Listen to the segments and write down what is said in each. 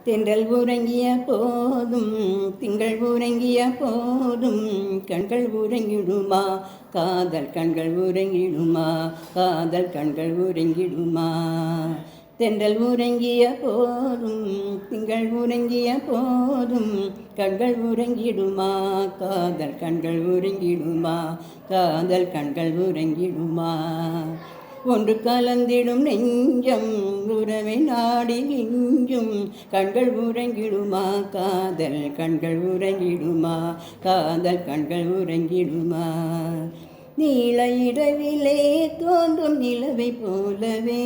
தென்றல் உறங்கிய போதும் திங்கள் உறங்கிய போதும் கண்கள் உறங்கிடுமா காதல் கண்கள் உறங்கிடுமா காதல் கண்கள் உறங்கிடுமா தென்றல் உறங்கிய போதும் திங்கள் உறங்கிய போதும் கண்கள் உறங்கிடுமா காதல் கண்கள் உறங்கிடுமா காதல் கண்கள் உறங்கிடுமா ஒன்று கலந்திடும் நெஞ்சம் உறவை நாடி நெஞ்சும் கண்கள் உறங்கிடுமா காதல் கண்கள் உறங்கிடுமா காதல் கண்கள் உறங்கிடுமா நீல இரவிலே தோன்றும் நிலவை போலவே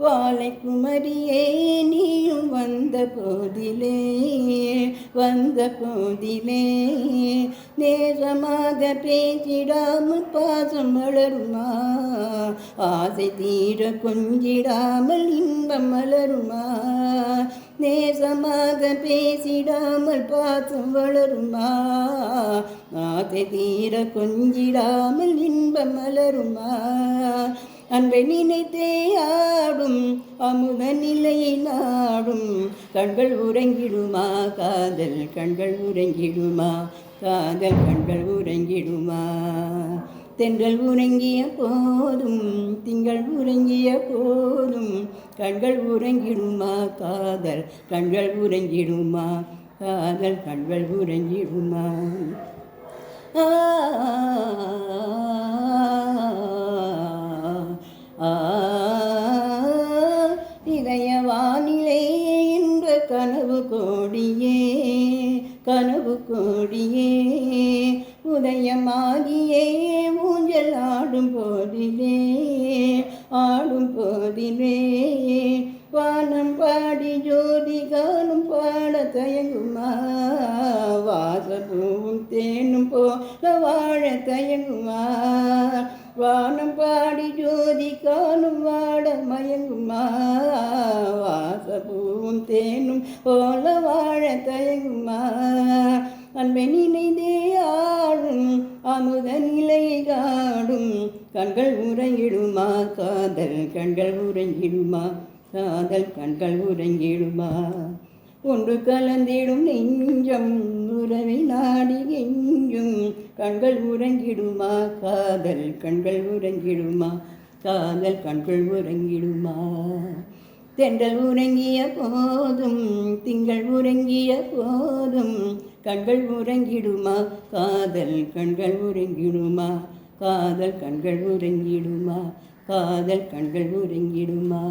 வாழை குமரியே நீயும் வந்த போதிலே நேசமாக பேசிடாமல் பாசம் வளருமா ஆசை தீர கொஞ்சிடாமல் இன்பம் மலருமா நேசமாக பேசிடாமல் பாசம் வளருமா ஆசை தீர கொஞ்சிடாமல் இன்பம் மலருமா அன்பை நினைத்தே ஆடும் அமுத நிலையை நாடும் கண்கள் உறங்கிடுமா காதல் கண்கள் உறங்கிடுமா காதல் கண்கள் உறங்கிடுமா தென்றல் உறங்கிய போதும் திங்கள் உறங்கிய போதும் கண்கள் உறங்கிடுமா காதல் கண்கள் உறங்கிடுமா காதல் கண்கள் உறங்கிடுமா இதயவானிலே என்ற கனவு கோடியே உதயமாகியே ஊஞ்சல் ஆடும் போதிலே வானம் பாடி ஜோதி காணும் பாட தயங்குமா வாசப்பூவும் தேனும் போல வாழ தயங்குமா வானம் பாடி ஜோதி காணும் வாட மயங்குமா வாசப்பூவும் தேனும் போல வாழ தயங்குமா அன்பை நினைந்தே ஆடும் அமுத நிலை காடும் கண்கள் உறங்கிடுமா காதல் கண்கள் உறங்கிடுமா காதல் கண்கள் உறங்கிடுமா ஒன்று கலந்திடும் நெஞ்சம் உறவை நாடி எஞ்சும் கண்கள் உறங்கிடுமா காதல் கண்கள் உறங்கிடுமா காதல் கண்கள் உறங்கிடுமா தென்றல் உறங்கிய போதும் திங்கள் உறங்கிய போதும் கண்கள் உறங்கிடுமா காதல் கண்கள் உறங்கிடுமா காதல் கண்கள் உறங்கிடுமா காதல் கண்கள் உறங்கிடுமா